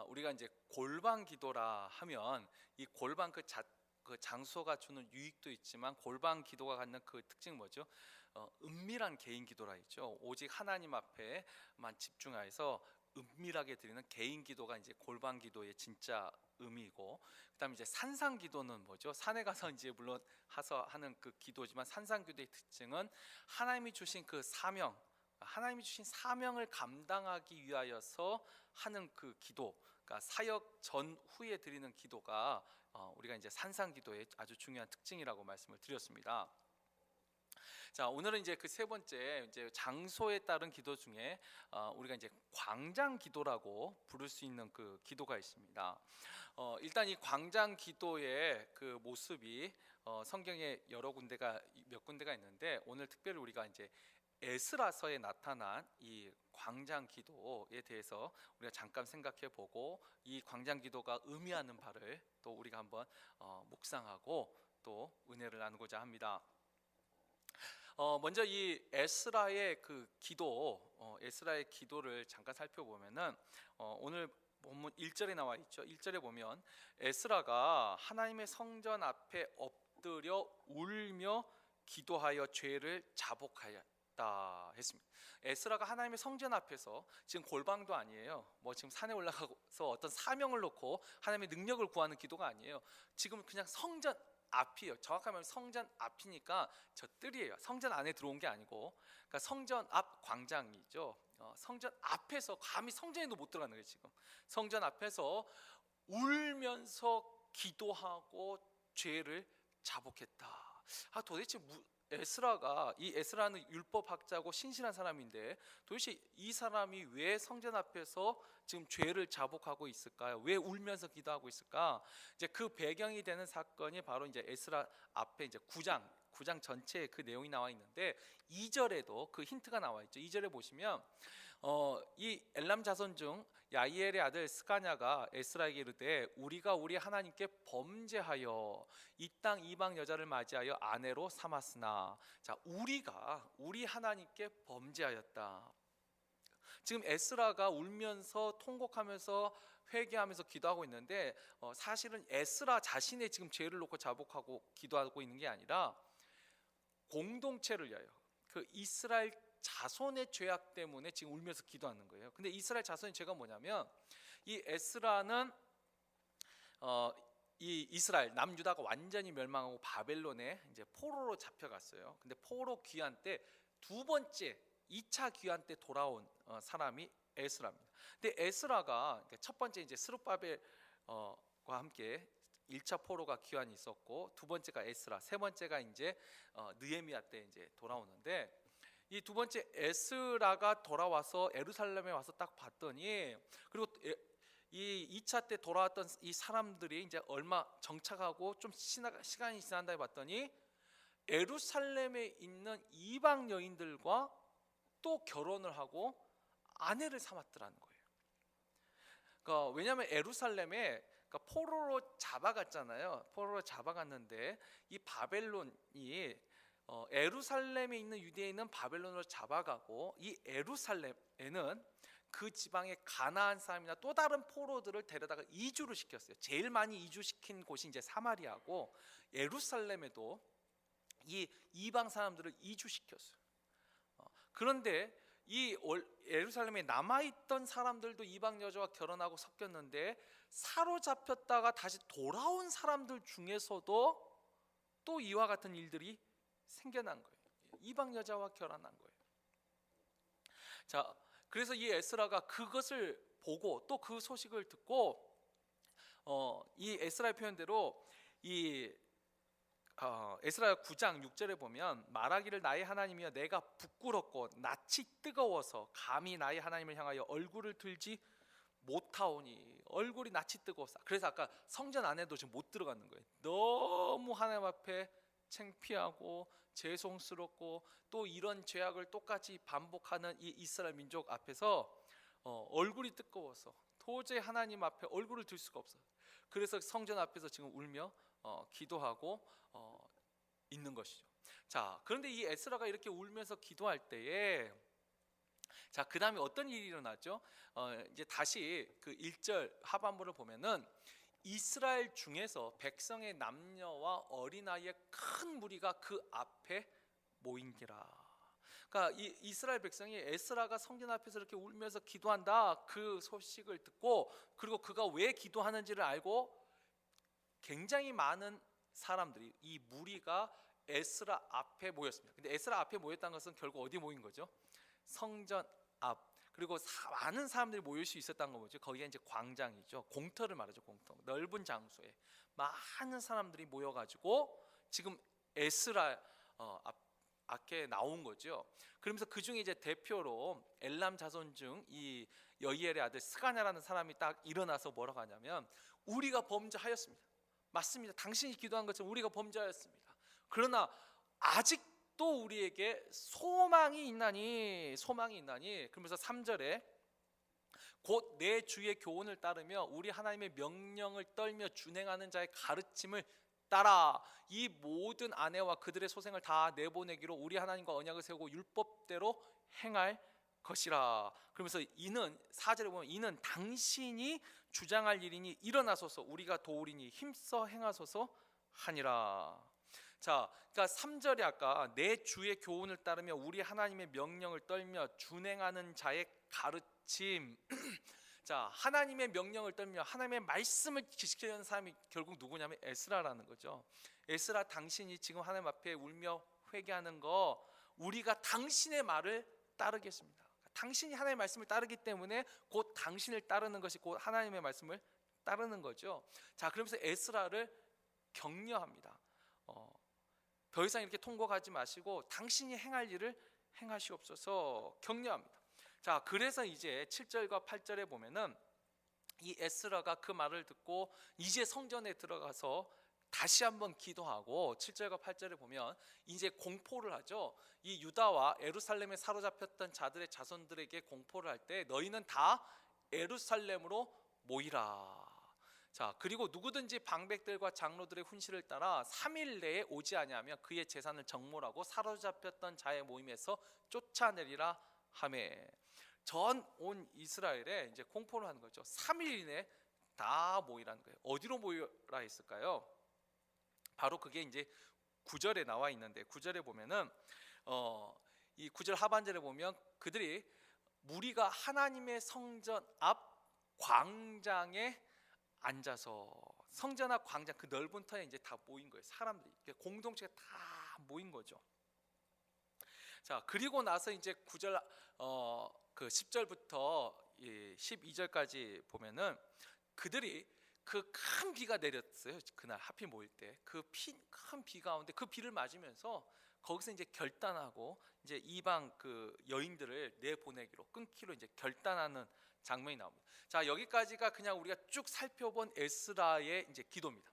우리가 이제 골방 기도라 하면 이 골방 그 장소가 주는 유익도 있지만 골방 기도가 갖는 그 특징은 뭐죠? 은밀한 개인 기도라 있죠. 오직 하나님 앞에만 집중하여서 은밀하게 드리는 개인 기도가 이제 골방 기도의 진짜 의미이고, 그다음에 이제 산상 기도는 뭐죠? 산에 가서 이제 물론 하서 하는 그 기도지만 산상 기도의 특징은 하나님이 주신 그 사명, 하나님이 주신 사명을 감당하기 위하여서 하는 그 기도, 그러니까 사역 전후에 드리는 기도가 우리가 이제 산상 기도의 아주 중요한 특징이라고 말씀을 드렸습니다. 자, 오늘은 이제 그 세 번째 이제 장소에 따른 기도 중에 우리가 이제 광장 기도라고 부를 수 있는 그 기도가 있습니다. 일단 이 광장 기도의 그 모습이 성경에 몇 군데가 있는데, 오늘 특별히 우리가 이제 에스라서에 나타난 이 광장 기도에 대해서 우리가 잠깐 생각해 보고, 이 광장 기도가 의미하는 바를 또 우리가 한번 묵상하고 또 은혜를 나누고자 합니다. 먼저 이 에스라의 그 기도, 에스라의 기도를 잠깐 살펴보면은 오늘 본문 1절에 나와 있죠. 1절에 보면 에스라가 하나님의 성전 앞에 엎드려 울며 기도하여 죄를 자복하였다 했습니다. 에스라가 하나님의 성전 앞에서, 지금 골방도 아니에요. 뭐 지금 산에 올라가서 어떤 사명을 놓고 하나님의 능력을 구하는 기도가 아니에요. 지금 그냥 성전 앞이에요. 정확하면 성전 앞이니까 저 뜰이에요. 성전 안에 들어온 게 아니고, 그러니까 성전 앞 광장이죠. 성전 앞에서, 감히 성전에도 못 들어가는 거예요. 지금 성전 앞에서 울면서 기도하고 죄를 자복했다. 도대체 에스라가, 이 에스라는 율법학자고 신실한 사람인데 도대체 이 사람이 왜 성전 앞에서 지금 죄를 자복하고 있을까요? 왜 울면서 기도하고 있을까? 이제 그 배경이 되는 사건이 바로 이제 에스라 앞에 이제 9장 전체에 그 내용이 나와 있는데, 2절에도 그 힌트가 나와 있죠. 2절에 보시면 이 엘람 자손 중 야이엘의 아들 스가냐가 에스라에게 이르되 우리가 우리 하나님께 범죄하여 이 땅 이방 여자를 맞이하여 아내로 삼았으나, 자, 우리 하나님께 범죄하였다. 지금 에스라가 울면서 통곡하면서 회개하면서 기도하고 있는데, 사실은 에스라 자신의 지금 죄를 놓고 자복하고 기도하고 있는 게 아니라 공동체를 위하여, 그 이스라엘 자손의 죄악 때문에 지금 울면서 기도하는 거예요. 근데 이스라엘 자손의 죄가 뭐냐면, 이 에스라는 이 이스라엘 남유다가 완전히 멸망하고 바벨론에 이제 포로로 잡혀갔어요. 근데 포로 귀환 때 두 번째 2차 귀환 때 돌아온 사람이 에스라입니다. 근데 에스라가 첫 번째 이제 스룹바벨과 함께 1차 포로가 귀환이 있었고, 두 번째가 에스라, 세 번째가 이제 느헤미야 때 이제 돌아오는데, 이 두 번째 에스라가 돌아와서 예루살렘에 와서 딱 봤더니, 그리고 이 2차 때 돌아왔던 이 사람들이 이제 얼마 정착하고 좀 시간이 지난 다음에 봤더니 예루살렘에 있는 이방 여인들과 또 결혼을 하고 아내를 삼았더라는 거예요. 그러니까 왜냐하면 예루살렘에, 그러니까 포로로 잡아갔잖아요. 포로로 잡아갔는데 이 바벨론이 예루살렘에 있는 유대인은 바벨론으로 잡아가고, 이 예루살렘에는 그 지방의 가나안 사람이나 또 다른 포로들을 데려다가 이주를 시켰어요. 제일 많이 이주시킨 곳이 이제 사마리아고, 예루살렘에도 이 이방 사람들을 이주시켰어요. 그런데 이 예루살렘에 남아있던 사람들도 이방 여자와 결혼하고 섞였는데, 사로잡혔다가 다시 돌아온 사람들 중에서도 또 이와 같은 일들이 생겨난 거예요. 이방 여자와 결혼한 거예요. 자, 그래서 이 에스라가 그것을 보고 또 그 소식을 듣고, 이 에스라의 표현대로 이 에스라 9장 6절에 보면 말하기를 나의 하나님이여 내가 부끄럽고 낯이 뜨거워서 감히 나의 하나님을 향하여 얼굴을 들지 못하오니, 얼굴이 낯이 뜨거워서. 그래서 아까 성전 안에도 지금 못 들어가는 거예요. 너무 하나님 앞에 창피하고 죄송스럽고, 또 이런 죄악을 똑같이 반복하는 이 이스라엘 민족 앞에서 얼굴이 뜨거워서 도저히 하나님 앞에 얼굴을 들 수가 없어요. 그래서 성전 앞에서 지금 울며 기도하고 있는 것이죠. 자, 그런데 이 에스라가 이렇게 울면서 기도할 때에 자, 그다음에 어떤 일이 일어났죠? 이제 다시 그 1절 하반부를 보면은 이스라엘 중에서 백성의 남녀와 어린아이의 큰 무리가 그 앞에 모인지라. 그러니까 이 이스라엘 백성이 에스라가 성전 앞에서 이렇게 울면서 기도한다 그 소식을 듣고, 그리고 그가 왜 기도하는지를 알고 굉장히 많은 사람들이, 이 무리가 에스라 앞에 모였습니다. 근데 에스라 앞에 모였다는 것은 결국 어디 모인 거죠? 성전 앞. 그리고 많은 사람들이 모일 수 있었다는 거죠. 거기가 이제 광장이죠. 공터를 말하죠. 공터. 넓은 장소에 많은 사람들이 모여가지고 지금 에스라 앞에 나온 거죠. 그러면서 그 중에 이제 대표로 엘람 자손 중 이 여이엘의 아들 스가냐라는 사람이 딱 일어나서 뭐라고 하냐면, 우리가 범죄하였습니다. 맞습니다. 당신이 기도한 것처럼 우리가 범죄하였습니다. 그러나 아직도 우리에게 소망이 있나니, 소망이 있나니. 그러면서 3절에 곧 내 주의 교훈을 따르며 우리 하나님의 명령을 떨며 준행하는 자의 가르침을 따라 이 모든 아내와 그들의 소생을 다 내보내기로 우리 하나님과 언약을 세우고 율법대로 행할 것이라. 그러면서 이는 4절에 보면 이는 당신이 주장할 일이니 일어나소서 우리가 도우리니 힘써 행하소서 하니라. 자, 그러니까 3절에 아까 내 주의 교훈을 따르며 우리 하나님의 명령을 떨며 준행하는 자의 가르침. 자, 하나님의 명령을 떨며 하나님의 말씀을 지키려는 사람이 결국 누구냐면 에스라라는 거죠. 에스라, 당신이 지금 하나님 앞에 울며 회개하는 거, 우리가 당신의 말을 따르겠습니다. 당신이 하나님의 말씀을 따르기 때문에 곧 당신을 따르는 것이 곧 하나님의 말씀을 따르는 거죠. 자, 그러면서 에스라를 격려합니다. 더 이상 이렇게 통곡하지 마시고 당신이 행할 일을 행하시옵소서 격려합니다. 자, 그래서 이제 7절과 8절에 보면은 이 에스라가 그 말을 듣고 이제 성전에 들어가서 다시 한번 기도하고, 7절과 8절에 보면 이제 공포를 하죠. 이 유다와 예루살렘에 사로잡혔던 자들의 자손들에게 공포를 할 때 너희는 다 예루살렘으로 모이라. 자, 그리고 누구든지 방백들과 장로들의 훈시를 따라 3일 내에 오지 아니하면 그의 재산을 정몰하고 사로잡혔던 자의 모임에서 쫓아내리라 하매. 전 온 이스라엘에 이제 공포를 하는 거죠. 3일 이내 다 모이라는 거예요. 어디로 모이라 했을까요? 바로 그게 이제 9절에 나와 있는데, 9절에 보면은 이 9절 하반절에 보면 그들이 무리가 하나님의 성전 앞 광장에 앉아서, 성전 앞 광장 그 넓은 터에 이제 다 모인 거예요. 사람들이 공동체가 다 모인 거죠. 자, 그리고 나서 이제 9절 그 10절부터 12절까지 보면은 그들이 그 큰 비가 내렸어요. 그날 하필 모일 때 그 큰 비 가운데 그 비를 맞으면서 거기서 이제 결단하고 이제 이방 그 여인들을 내보내기로, 끊기로 이제 결단하는 장면이 나옵니다. 자, 여기까지가 그냥 우리가 쭉 살펴본 에스라의 이제 기도입니다.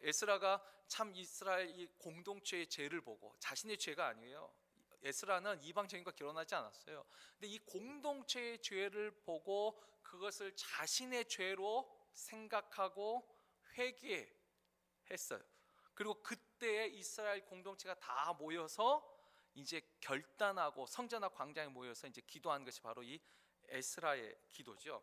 에스라가 참 이스라엘 이 공동체의 죄를 보고, 자신의 죄가 아니에요. 에스라는 이방 여인과 결혼하지 않았어요. 근데 이 공동체의 죄를 보고 그것을 자신의 죄로 생각하고 회개했어요. 그리고 그때에 이스라엘 공동체가 다 모여서 이제 결단하고 성전 앞 광장에 모여서 이제 기도한 것이 바로 이 에스라의 기도죠.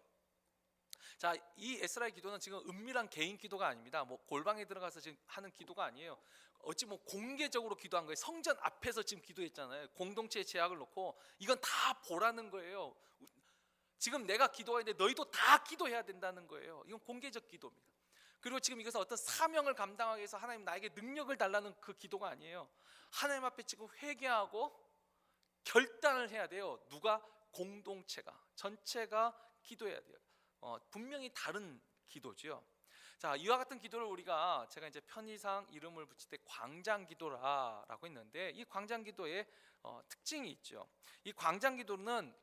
자, 이 에스라의 기도는 지금 은밀한 개인 기도가 아닙니다. 뭐 골방에 들어가서 지금 하는 기도가 아니에요. 어찌 뭐 공개적으로 기도한 거예요. 성전 앞에서 지금 기도했잖아요. 공동체의 제약을 놓고 이건 다 보라는 거예요. 지금 내가 기도하는데 너희도 다 기도해야 된다는 거예요. 이건 공개적 기도입니다. 그리고 지금 이것은 어떤 사명을 감당하기 위해서 하나님 나에게 능력을 달라는 그 기도가 아니에요. 하나님 앞에 지금 회개하고 결단을 해야 돼요. 누가? 공동체가, 전체가 기도해야 돼요. 분명히 다른 기도죠. 자, 이와 같은 기도를 우리가, 제가 이제 편의상 이름을 붙일 때 광장 기도라고 했는데, 이 광장 기도의 특징이 있죠. 이 광장 기도는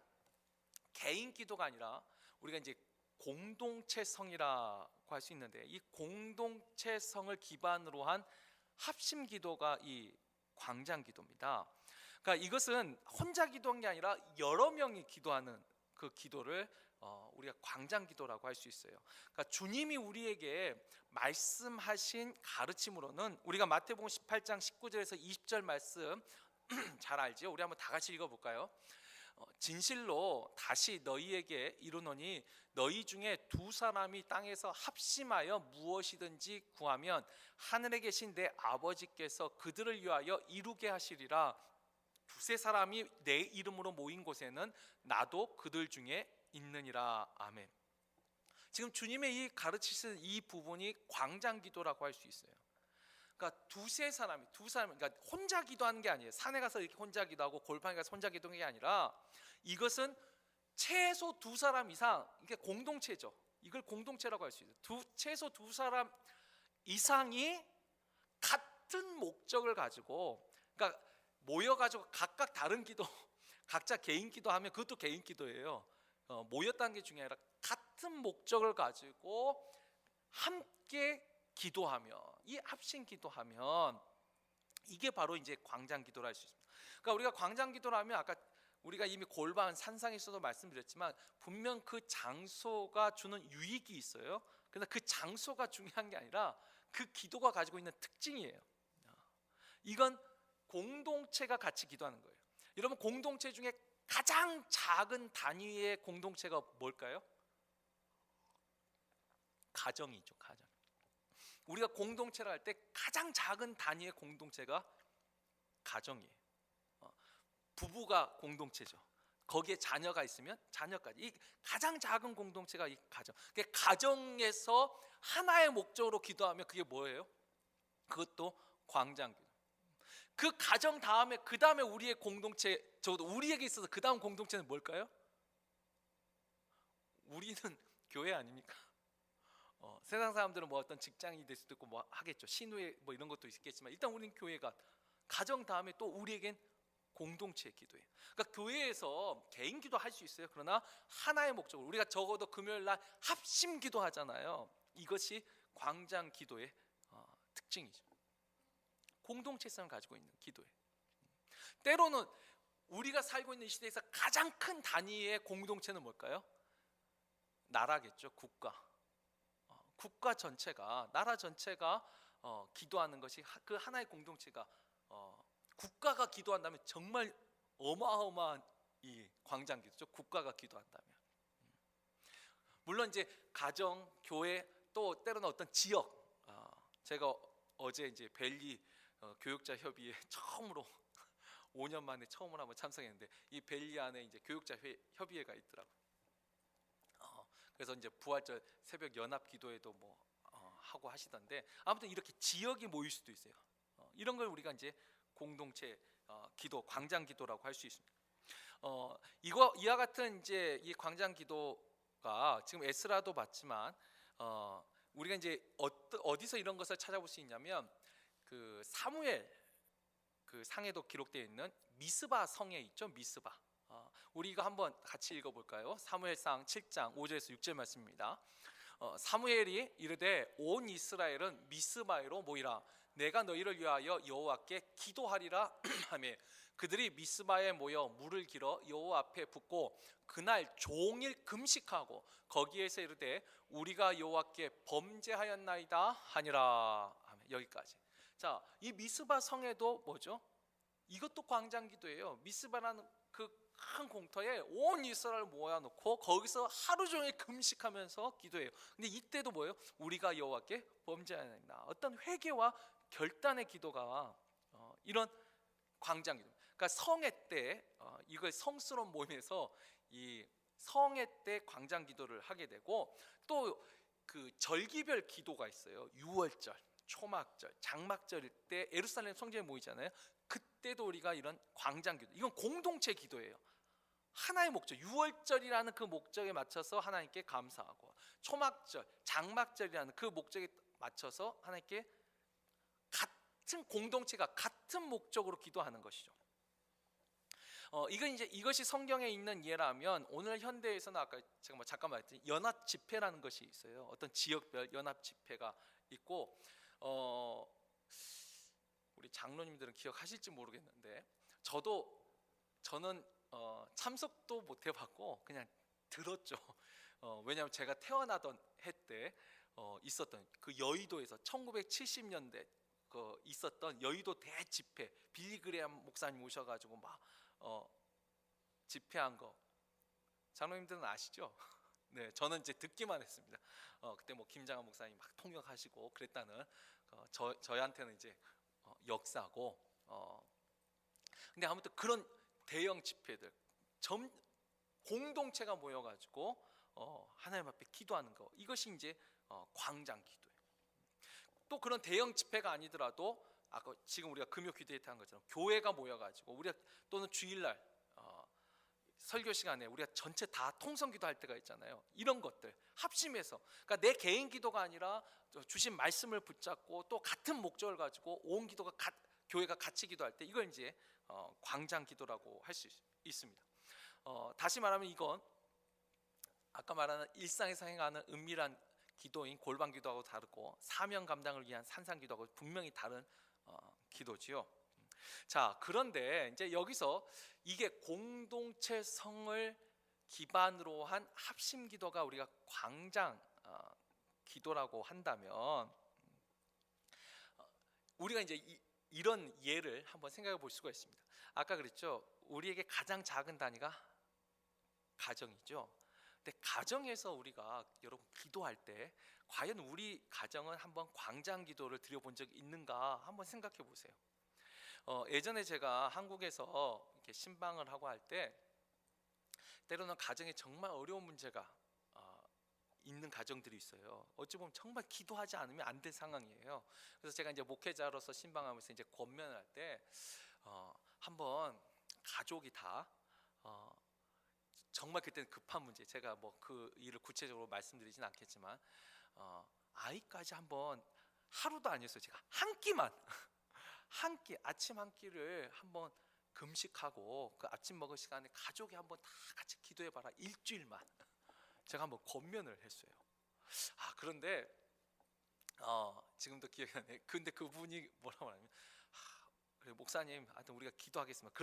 개인 기도가 아니라 우리가 이제 공동체성이라고 할 수 있는데, 이 공동체성을 기반으로 한 합심 기도가 이 광장 기도입니다. 그러니까 이것은 혼자 기도한 게 아니라 여러 명이 기도하는 그 기도를 우리가 광장 기도라고 할 수 있어요. 그러니까 주님이 우리에게 말씀하신 가르침으로는 우리가 마태복음 18장 19절에서 20절 말씀 잘 알죠? 우리 한번 다 같이 읽어볼까요? 진실로 다시 너희에게 이르노니 너희 중에 두 사람이 땅에서 합심하여 무엇이든지 구하면 하늘에 계신 내 아버지께서 그들을 위하여 이루게 하시리라. 두세 사람이 내 이름으로 모인 곳에는 나도 그들 중에 있느니라. 아멘. 지금 주님의 이 가르치시는 이 부분이 광장기도라고 할 수 있어요. 그러니까 두 사람이 그러니까 혼자 기도하는 게 아니에요. 산에 가서 이렇게 혼자 기도하고 골방에 가서 혼자 기도하는 게 아니라 이것은 최소 두 사람 이상, 이게 공동체죠. 이걸 공동체라고 할 수 있어요. 최소 두 사람 이상이 같은 목적을 가지고, 그러니까 모여가지고 각각 다른 기도, 각자 개인 기도하면 그것도 개인 기도예요. 모였다는 게 중요한 게 아니라 같은 목적을 가지고 함께 기도하면, 이 합심 기도하면 이게 바로 이제 광장 기도를 할 수 있습니다. 그러니까 우리가 광장 기도를 하면 아까 우리가 이미 골반 산상에서도 말씀드렸지만 분명 그 장소가 주는 유익이 있어요. 그러나 그 장소가 중요한 게 아니라 그 기도가 가지고 있는 특징이에요. 이건 공동체가 같이 기도하는 거예요. 여러분, 공동체 중에 가장 작은 단위의 공동체가 뭘까요? 가정이죠. 가정. 우리가 공동체를 할 때 가장 작은 단위의 공동체가 가정이에요. 부부가 공동체죠. 거기에 자녀가 있으면 자녀까지. 이 가장 작은 공동체가 이 가정. 가정에서 하나의 목적으로 기도하면 그게 뭐예요? 그것도 광장기도. 그 가정 다음에 그 다음에 우리의 공동체, 적어도 우리에게 있어서 그 다음 공동체는 뭘까요? 우리는 교회 아닙니까? 세상 사람들은 뭐 어떤 직장이 될 수도 있고 뭐 하겠죠. 신우회 뭐 이런 것도 있겠지만 일단 우리는 교회가, 가정 다음에 또 우리에겐 공동체의 기도예요. 그러니까 교회에서 개인 기도 할 수 있어요. 그러나 하나의 목적으로, 우리가 적어도 금요일 날 합심 기도하잖아요. 이것이 광장 기도의 특징이죠. 공동체성을 가지고 있는 기도예요. 때로는 우리가 살고 있는 이 시대에서 가장 큰 단위의 공동체는 뭘까요? 나라겠죠. 국가 전체가, 나라 전체가 기도하는 것이 그 하나의 공동체가, 국가가 기도한다면 정말 어마어마한 이 광장기도죠. 국가가 기도한다면. 물론 이제 가정, 교회, 또 때로는 어떤 지역. 제가 어제 이제 벨리 교육자 협의회 처음으로 5년 만에 처음으로 한번 참석했는데, 이 벨리 안에 이제 교육자 협의회가 있더라고요. 그래서 이제 부활절 새벽 연합 기도회도 뭐 하고 하시던데, 아무튼 이렇게 지역이 모일 수도 있어요. 이런 걸 우리가 이제 공동체 기도, 광장 기도라고 할 수 있습니다. 이와 같은 이제 이 광장 기도가 지금 에스라도 봤지만 우리가 이제 어디서 이런 것을 찾아볼 수 있냐면 그 사무엘 그 상에도 기록되어 있는 미스바 성에 있죠. 미스바. 우리 이거 한번 같이 읽어볼까요? 사무엘상 7장 5절에서 6절 말씀입니다. 사무엘이 이르되 온 이스라엘은 미스바에로 모이라. 내가 너희를 위하여 여호와께 기도하리라 하며 그들이 미스바에 모여 물을 길어 여호와 앞에 붓고 그날 종일 금식하고 거기에서 이르되 우리가 여호와께 범죄하였나이다 하니라. 여기까지. 자, 이 미스바 성에도 뭐죠? 이것도 광장기도예요. 미스바라는 그 큰 공터에 온 이스라엘 모아놓고 거기서 하루 종일 금식하면서 기도해요. 근데 이때도 뭐예요? 우리가 여호와께 범죄하였나이다. 어떤 회개와 결단의 기도가 이런 광장기도. 그러니까 성회 때 이걸 성스러운 모임에서 이 성회 때 광장기도를 하게 되고, 또 그 절기별 기도가 있어요. 유월절, 초막절, 장막절일 때 예루살렘 성전에 모이잖아요. 그때도 우리가 이런 광장기도, 이건 공동체 기도예요. 하나의 목적, 유월절이라는 그 목적에 맞춰서 하나님께 감사하고, 초막절, 장막절이라는 그 목적에 맞춰서 하나님께 같은 공동체가 같은 목적으로 기도하는 것이죠. 이것이 성경에 있는 예라면 오늘 현대에서는 아까 제가 뭐 잠깐 말했더니 연합 집회라는 것이 있어요. 어떤 지역별 연합 집회가 있고, 우리 장로님들은 기억하실지 모르겠는데 저는 참석도 못 해봤고 그냥 들었죠. 왜냐하면 제가 태어나던 해 때 있었던 그 여의도에서 1970년대 있었던 여의도 대집회, 빌리 그레엄 목사님 오셔가지고 막 집회한 거 장로님들은 아시죠? 네, 저는 이제 듣기만 했습니다. 그때 뭐 김장한 목사님 막 통역하시고 그랬다는 저희한테는 이제 역사고. 근데 아무튼 그런 대형 집회들, 공동체가 모여가지고 하나님 앞에 기도하는 거, 이것이 이제 광장 기도예요. 또 그런 대형 집회가 아니더라도 아까 지금 우리가 금요 기도회 때 한 것처럼 교회가 모여가지고 우리가 또는 주일날 설교 시간에 우리가 전체 다 통성 기도할 때가 있잖아요. 이런 것들 합심해서, 그러니까 내 개인 기도가 아니라 주신 말씀을 붙잡고 또 같은 목적을 가지고 온 기도가 교회가 같이 기도할 때, 이걸 이제 광장 기도라고 할 수 있습니다. 다시 말하면 이건 아까 말하는 일상에서 행하는 은밀한 기도인 골방 기도하고 다르고 사명 감당을 위한 산상 기도하고 분명히 다른 기도지요. 자, 그런데 이제 여기서 이게 공동체성을 기반으로 한 합심 기도가 우리가 광장 기도라고 한다면, 우리가 이제 이런 예를 한번 생각해 볼 수가 있습니다. 아까 그랬죠, 우리에게 가장 작은 단위가 가정이죠. 근데 가정에서 우리가 여러분 기도할 때 과연 우리 가정은 한번 광장 기도를 드려본 적이 있는가 한번 생각해 보세요. 예전에 제가 한국에서 이렇게 신방을 하고 할 때 때로는 가정에 정말 어려운 문제가 있는 가정들이 있어요. 어찌 보면 정말 기도하지 않으면 안 될 상황이에요. 그래서 제가 이제 목회자로서 신방하면서 이제 권면할 때 한번 가족이 다 정말 그때는 급한 문제, 제가 뭐 그 일을 구체적으로 말씀드리진 않겠지만 아이까지 한번 하루도 아니었어요. 제가 한 끼만 한 끼, 아침 한 끼를 한번 금식하고 그 아침 먹을 시간에 가족이 한번 다 같이 기도해봐라, 일주일만. 제가 한번 권면을 했어요. 그런데 지금도 기억이 나네. 근데 그분이 뭐라고 하냐면, 그래, 목사님, 하여튼 우리가 기도하겠습니다.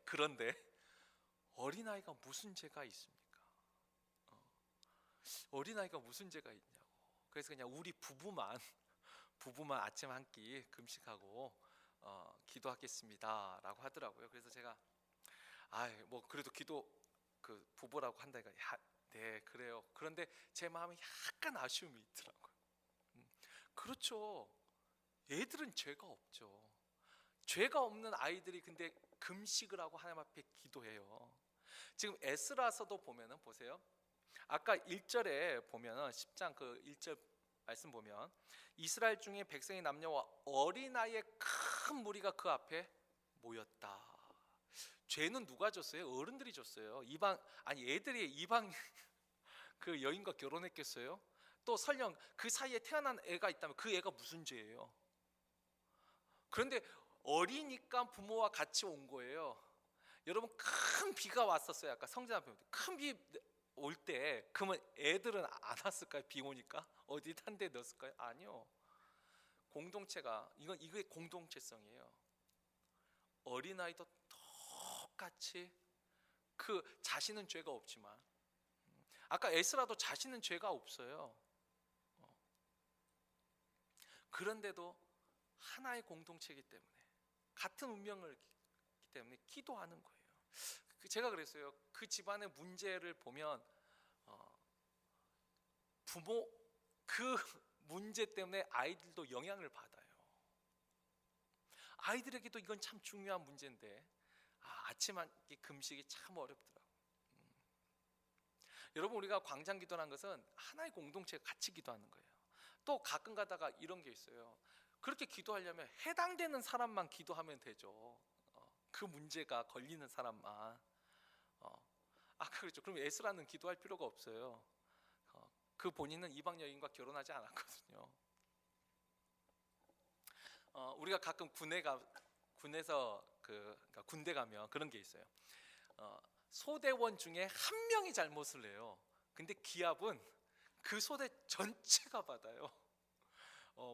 그런데 어린아이가 무슨 죄가 있습니까? 어린아이가 무슨 죄가 있냐고. 그래서 그냥 우리 부부만 아침 한 끼 금식하고 기도하겠습니다 라고 하더라고요. 그래서 제가 뭐 그래도 기도 그 부부라고 한다니까, 네 그래요. 그런데 제 마음에 약간 아쉬움이 있더라고요. 그렇죠. 애들은 죄가 없죠. 죄가 없는 아이들이 근데 금식을 하고 하나님 앞에 기도해요. 지금 에스라서도 보면은 보세요. 아까 1절에 보면은 10장 그 1절 말씀 보면, 이스라엘 중에 백성의 남녀와 어린아이의 큰 무리가 그 앞에 모였다. 죄는 누가 졌어요? 어른들이 졌어요. 애들이 이방 그 여인과 결혼했겠어요? 또 설령 그 사이에 태어난 애가 있다면 그 애가 무슨 죄예요? 그런데 어리니까 부모와 같이 온 거예요. 여러분, 큰 비가 왔었어요. 아까 성전 앞에 큰 비 올 때 그러면 애들은 안 왔을까요? 비 오니까 어디 한 데 넣었을까요? 아니요. 공동체가 이게 공동체성이에요. 어린아이도 똑같이 그 자신은 죄가 없지만, 아까 에스라도 자신은 죄가 없어요. 그런데도 하나의 공동체이기 때문에, 같은 운명을 있기 때문에 기도하는 거예요. 제가 그랬어요. 그 집안의 문제를 보면 부모 그 문제 때문에 아이들도 영향을 받아요. 아이들에게도 이건 참 중요한 문제인데 아침 한 끼 금식이 참 어렵더라고요. 여러분, 우리가 광장 기도라는 것은 하나의 공동체가 같이 기도하는 거예요. 또 가끔 가다가 이런 게 있어요. 그렇게 기도하려면 해당되는 사람만 기도하면 되죠. 그 문제가 걸리는 사람만. 그렇죠. 그럼 에스라는 기도할 필요가 없어요. 그 본인은 이방 여인과 결혼하지 않았거든요. 우리가 가끔 군에서 그러니까 군대 가면 그런 게 있어요. 소대원 중에 한 명이 잘못을 해요. 근데 기합은 그 소대 전체가 받아요.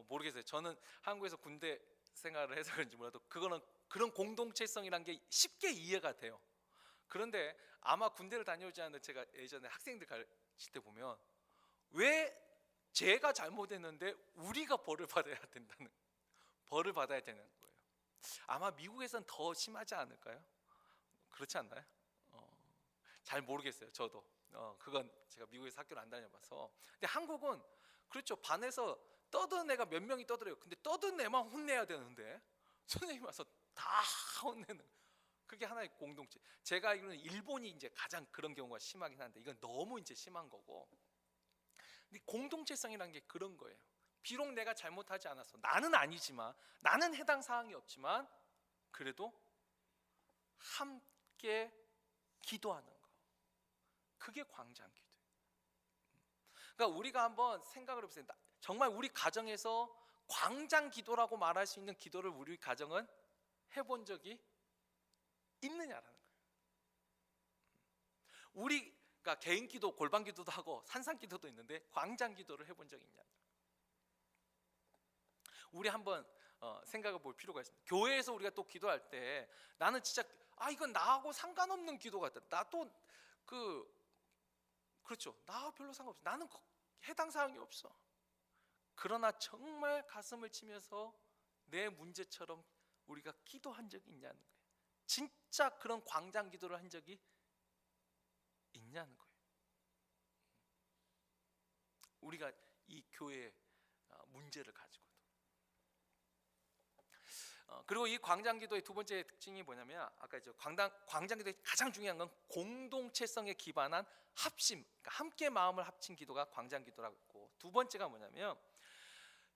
모르겠어요. 저는 한국에서 군대 생활을 해서 그런지 몰라도 그런 공동체성이란 게 쉽게 이해가 돼요. 그런데 아마 군대를 다녀오지 않은 제가 예전에 학생들 가르칠 때 보면, 왜 제가 잘못했는데 우리가 벌을 받아야 되는 거예요. 아마 미국에서는 더 심하지 않을까요? 그렇지 않나요? 잘 모르겠어요. 저도 그건 제가 미국에서 학교를 안 다녀봐서. 근데 한국은 그렇죠. 반에서 떠든 애가 몇 명이 떠들어요. 근데 떠든 애만 혼내야 되는데 선생님 와서 다 혼내는, 그게 하나의 공동체. 제가 알기로는 일본이 이제 가장 그런 경우가 심하긴 한데 이건 너무 이제 심한 거고. 근데 공동체성이라는 게 그런 거예요. 비록 내가 잘못하지 않았어, 나는 아니지만, 나는 해당 사항이 없지만 그래도 함께 기도하는 거, 그게 광장기도예요. 그러니까 우리가 한번 생각을 해보세요. 정말 우리 가정에서 광장기도라고 말할 수 있는 기도를 우리 가정은 해본 적이 있느냐라는 거예요. 우리가 개인기도, 골방기도도 하고 산상기도도 있는데 광장기도를 해본 적이 있냐? 우리 한번 생각해 볼 필요가 있습니다. 교회에서 우리가 또 기도할 때 나는 진짜 이건 나하고 상관없는 기도 같다. 나 또 그렇죠. 나와 별로 상관없어. 나는 해당 사항이 없어. 그러나 정말 가슴을 치면서 내 문제처럼 우리가 기도한 적이 있냐는 거예요. 진짜 그런 광장 기도를 한 적이 있냐는 거예요. 우리가 이 교회의 문제를 가지고도. 그리고 이 광장기도의 두 번째 특징이 뭐냐면, 아까 이제 광장기도의 가장 중요한 건 공동체성에 기반한 합심, 그러니까 함께 마음을 합친 기도가 광장기도라고 있고, 두 번째가 뭐냐면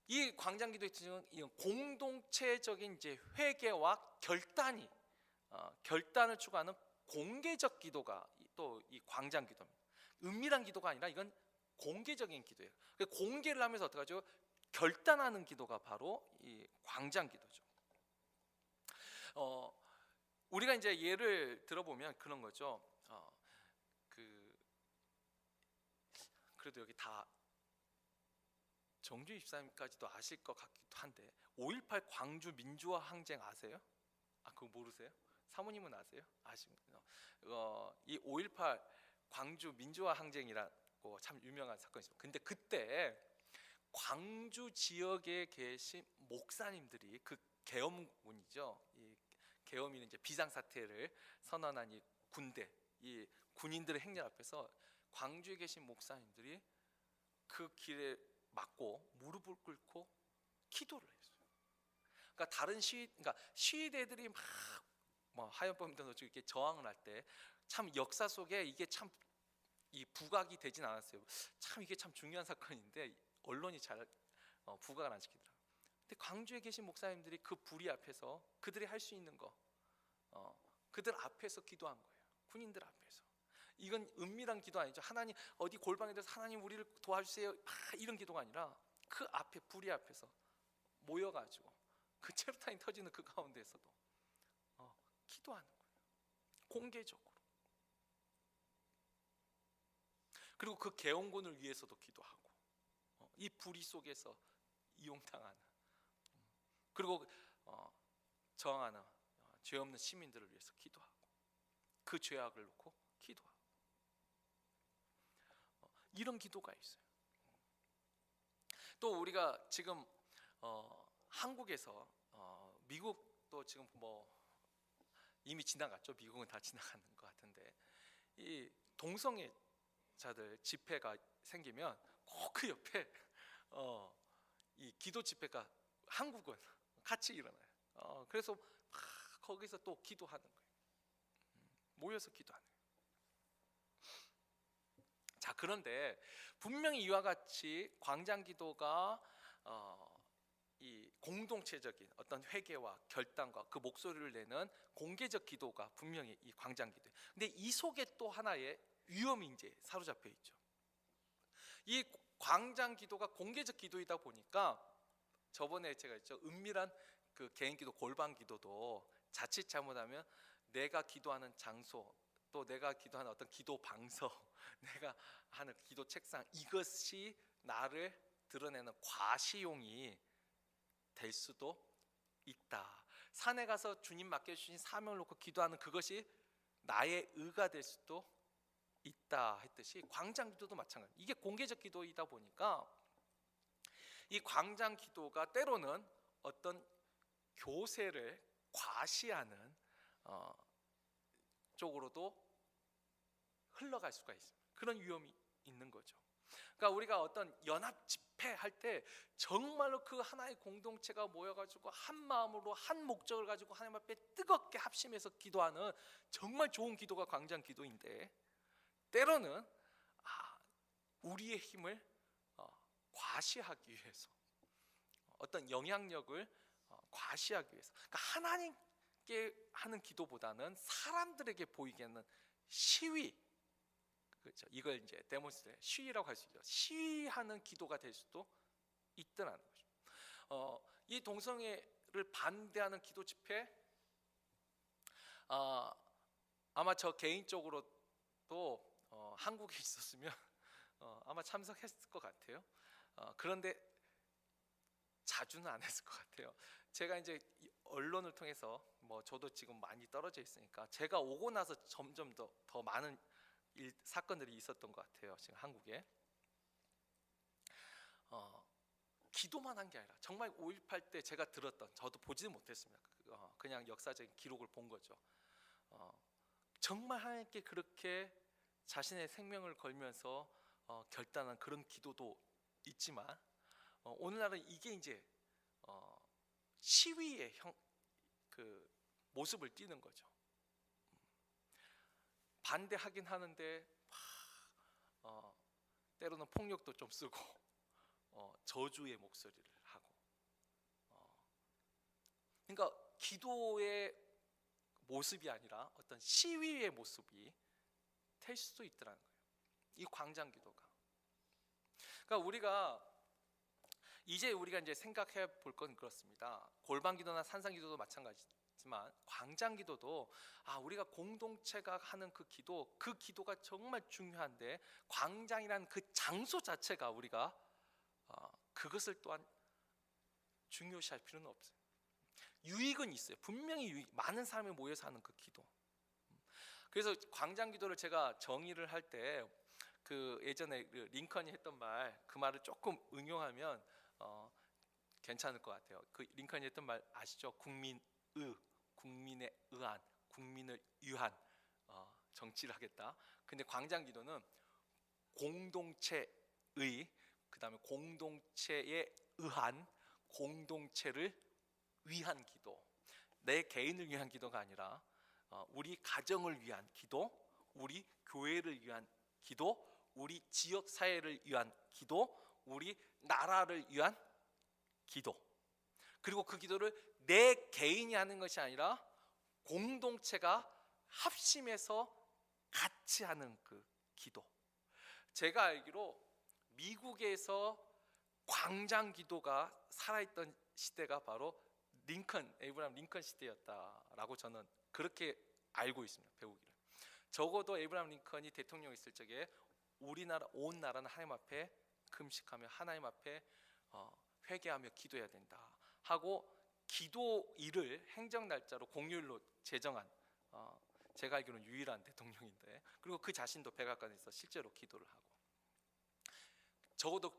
이 광장기도의 특징은 공동체적인 이제 회개와 결단을 추구하는 공개적 기도가 또 이 광장기도입니다. 은밀한 기도가 아니라 이건 공개적인 기도예요. 공개를 하면서 어떻게 하죠? 결단하는 기도가 바로 이 광장기도죠. 우리가 이제 예를 들어보면 그런 거죠. 그래도 여기 다 정주 집사님까지도 아실 것 같기도 한데 5.18 광주 민주화 항쟁 아세요? 그거 모르세요? 사모님은 아세요? 아시군요. 이 5.18 광주 민주화 항쟁이라고 참 유명한 사건이 있습니다. 근데 그때 광주 지역에 계신 목사님들이, 그 계엄군이죠. 이 계엄이는 이제 비상사태를 선언한 이 군대, 이 군인들의 행렬 앞에서 광주에 계신 목사님들이 그 길에 막고 무릎을 꿇고 기도를 했어요. 그러니까 다른 시위대들이 막 하얀범위도 이렇게 저항을 할 때 참 역사 속에 이게 참 이 부각이 되진 않았어요. 참 이게 참 중요한 사건인데 언론이 잘 부각을 안 시키더라고요. 근데 광주에 계신 목사님들이 그 불의 앞에서 그들이 할 수 있는 거, 그들 앞에서 기도한 거예요. 군인들 앞에서. 이건 은밀한 기도 아니죠. 하나님 어디 골방에 들어서 하나님 우리를 도와주세요, 이런 기도가 아니라 그 앞에, 불의 앞에서 모여가지고 그 체류탄이 터지는 그 가운데에서도 기도하는 거예요. 공개적으로. 그리고 그 계엄군을 위해서도 기도하고, 이 불의 속에서 이용당하는, 그리고 저항하는 죄 없는 시민들을 위해서 기도하고, 그 죄악을 놓고 기도하고, 이런 기도가 있어요. 또 우리가 지금 한국에서 미국도 지금 뭐 이미 지나갔죠. 미국은 다 지나가는 것 같은데, 이 동성애자들 집회가 생기면 꼭 그 옆에 이 기도 집회가 한국은 같이 일어나요. 그래서 거기서 또 기도하는 거예요. 모여서 기도하는 거예요. 자, 그런데 분명히 이와 같이 광장기도가 이 공동체적인 어떤 회개와 결단과 그 목소리를 내는 공개적 기도가 분명히 이 광장기도예요. 근데 이 속에 또 하나의 위험이 이제 사로잡혀 있죠. 이 광장기도가 공개적 기도이다 보니까, 저번에 제가 했죠, 은밀한 그 개인기도, 골방기도도 자칫 잘못하면 내가 기도하는 장소, 또 내가 기도하는 어떤 기도 방석, 내가 하는 기도 책상, 이것이 나를 드러내는 과시용이 될 수도 있다. 산에 가서 주님 맡겨주신 사명을 놓고 기도하는 그것이 나의 의가 될 수도 있다 했듯이, 광장기도도 마찬가지. 이게 공개적 기도이다 보니까 이 광장기도가 때로는 어떤 교세를 과시하는 쪽으로도 흘러갈 수가 있습니다. 그런 위험이 있는 거죠. 그러니까 우리가 어떤 연합 집회할 때 정말로 그 하나의 공동체가 모여가지고 한 마음으로 한 목적을 가지고 하나님 앞에 뜨겁게 합심해서 기도하는 정말 좋은 기도가 광장 기도인데, 때로는 우리의 힘을 과시하기 위해서, 어떤 영향력을 과시하기 위해서, 그러니까 하나님께 하는 기도보다는 사람들에게 보이게 하는 시위, 그렇죠. 이걸 이제 데몬스트레이션, 시위라고 할 수 있죠. 시위하는 기도가 될 수도 있더라는 거죠. 이 동성애를 반대하는 기도 집회, 아마 저 개인적으로도 한국에 있었으면 아마 참석했을 것 같아요. 그런데 자주는 안 했을 것 같아요. 제가 이제 언론을 통해서 저도 지금 많이 떨어져 있으니까 제가 오고 나서 점점 더 많은 사건들이 있었던 것 같아요. 지금 한국에 기도만 한 게 아니라 정말 5.18 때 제가 들었던, 저도 보지는 못했습니다. 그냥 역사적인 기록을 본 거죠. 정말 하나님께 그렇게 자신의 생명을 걸면서 결단한 그런 기도도 있지만, 오늘날은 이게 이제 시위의 그 모습을 띠는 거죠. 반대하긴 하는데 때로는 폭력도 좀 쓰고 저주의 목소리를 하고, 그러니까 기도의 모습이 아니라 어떤 시위의 모습이 될 수도 있더라는 거예요, 이 광장 기도가. 그러니까 우리가 이제 생각해 볼 건 그렇습니다. 골방 기도나 산상 기도도 마찬가지지만 광장 기도도 우리가 공동체가 하는 그 기도가 정말 중요한데, 광장이라는 그 장소 자체가 우리가 그것을 또한 중요시할 필요는 없어요. 유익은 있어요. 분명히 많은 사람이 모여서 하는 그 기도. 그래서 광장 기도를 제가 정의를 할 때 그 예전에 링컨이 했던 그 말을 조금 응용하면 괜찮을 것 같아요. 그 링컨이 했던 말 아시죠? 국민의 의한, 국민을 위한 정치를 하겠다. 근데 광장 기도는 공동체의, 그다음에 공동체에 의한, 공동체를 위한 기도. 내 개인을 위한 기도가 아니라 우리 가정을 위한 기도, 우리 교회를 위한 기도, 우리 지역 사회를 위한 기도, 우리 나라를 위한 기도. 그리고 그 기도를 내 개인이 하는 것이 아니라 공동체가 합심해서 같이 하는 그 기도. 제가 알기로 미국에서 광장 기도가 살아있던 시대가 바로 에이브라함 링컨 시대였다라고 저는 그렇게 알고 있습니다. 배우기를. 적어도 에이브라함 링컨이 대통령 있을 적에 우리나라 온 나라는 하나님 앞에 금식하며 하나님 앞에 회개하며 기도해야 된다 하고, 기도일을 행정 날짜로 공휴일로 제정한 제가 알기로는 유일한 대통령인데, 그리고 그 자신도 백악관에서 실제로 기도를 하고, 적어도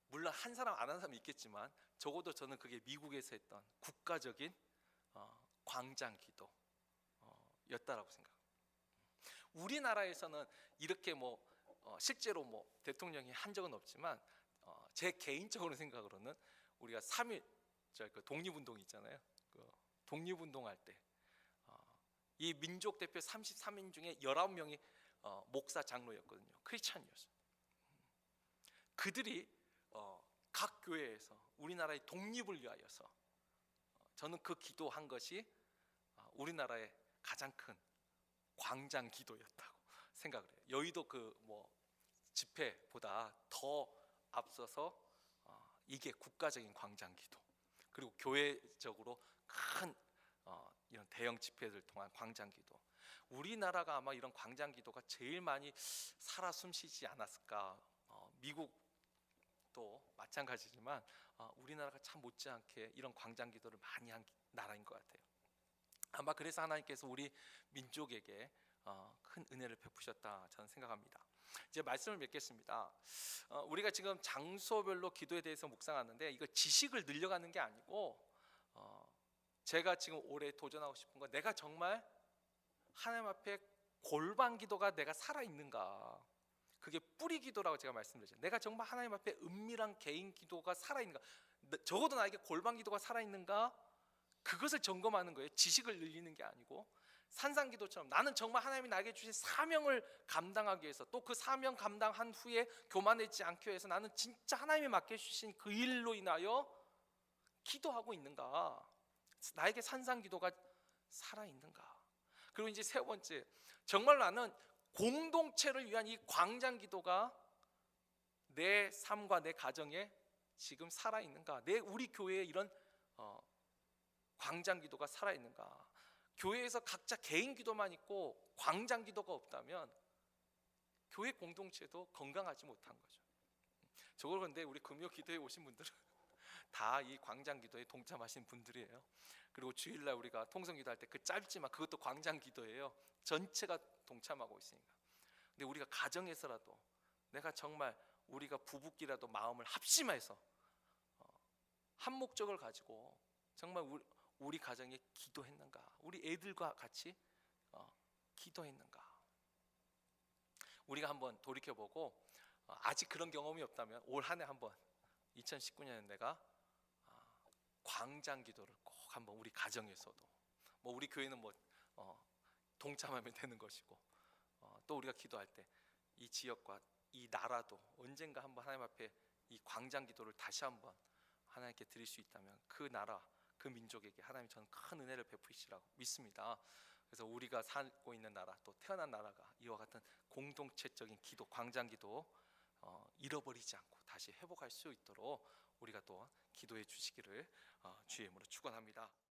물론 한 사람 안 한 사람 있겠지만 적어도 저는 그게 미국에서 했던 국가적인 광장 기도였다라고 생각합니다. 우리나라에서는 이렇게 실제로 대통령이 한 적은 없지만 제 개인적으로 생각으로는 우리가 3.1 그 독립운동 있잖아요. 그 독립운동할 때 이 민족 대표 33인 중에 19명이 목사 장로였거든요. 크리스찬이었어요. 그들이 각 교회에서 우리나라의 독립을 위하여서 저는 그 기도한 것이 우리나라의 가장 큰 광장 기도였다고 생각을 해요. 여의도 집회보다 더 앞서서 이게 국가적인 광장 기도, 그리고 교회적으로 큰 이런 대형 집회를 통한 광장 기도. 우리나라가 아마 이런 광장 기도가 제일 많이 살아 숨쉬지 않았을까. 미국도 마찬가지지만 우리나라가 참 못지않게 이런 광장 기도를 많이 한 나라인 것 같아요. 아마 그래서 하나님께서 우리 민족에게 큰 은혜를 베푸셨다 저는 생각합니다. 이제 말씀을 맺겠습니다. 우리가 지금 장소별로 기도에 대해서 묵상하는데, 이거 지식을 늘려가는 게 아니고 제가 지금 올해 도전하고 싶은 건, 내가 정말 하나님 앞에 골방 기도가 내가 살아있는가? 그게 뿌리 기도라고 제가 말씀드렸죠. 내가 정말 하나님 앞에 은밀한 개인 기도가 살아있는가? 적어도 나에게 골방 기도가 살아있는가? 그것을 점검하는 거예요. 지식을 늘리는 게 아니고. 산상 기도처럼 나는 정말 하나님이 나에게 주신 사명을 감당하기 위해서, 또 그 사명 감당한 후에 교만하지 않기 위해서 나는 진짜 하나님이 맡겨주신 그 일로 인하여 기도하고 있는가? 나에게 산상 기도가 살아있는가? 그리고 이제 세 번째, 정말 나는 공동체를 위한 이 광장 기도가 내 삶과 내 가정에 지금 살아있는가? 우리 교회에 이런 광장 기도가 살아있는가? 교회에서 각자 개인 기도만 있고 광장 기도가 없다면 교회 공동체도 건강하지 못한 거죠. 저걸 그런데 우리 금요 기도에 오신 분들은 다 이 광장 기도에 동참하신 분들이에요. 그리고 주일날 우리가 통성 기도할 때 그 짧지만 그것도 광장 기도예요. 전체가 동참하고 있으니까. 근데 우리가 가정에서라도 내가 정말 우리가 부부끼리라도 마음을 합심해서 한 목적을 가지고 정말 우리 가정에 기도했는가? 우리 애들과 같이 기도했는가? 우리가 한번 돌이켜보고 아직 그런 경험이 없다면 올 한 해 한번 2019년에 내가 광장 기도를 꼭 한번 우리 가정에서도, 뭐 우리 교회는 뭐 동참하면 되는 것이고, 또 우리가 기도할 때 이 지역과 이 나라도 언젠가 한번 하나님 앞에 이 광장 기도를 다시 한번 하나님께 드릴 수 있다면 그 나라, 그 민족에게 하나님 저는 큰 은혜를 베푸시라고 믿습니다. 그래서 우리가 살고 있는 나라, 또 태어난 나라가 이와 같은 공동체적인 기도, 광장 기도 잃어버리지 않고 다시 회복할 수 있도록 우리가 또 기도해 주시기를 주의 이름으로 축원합니다.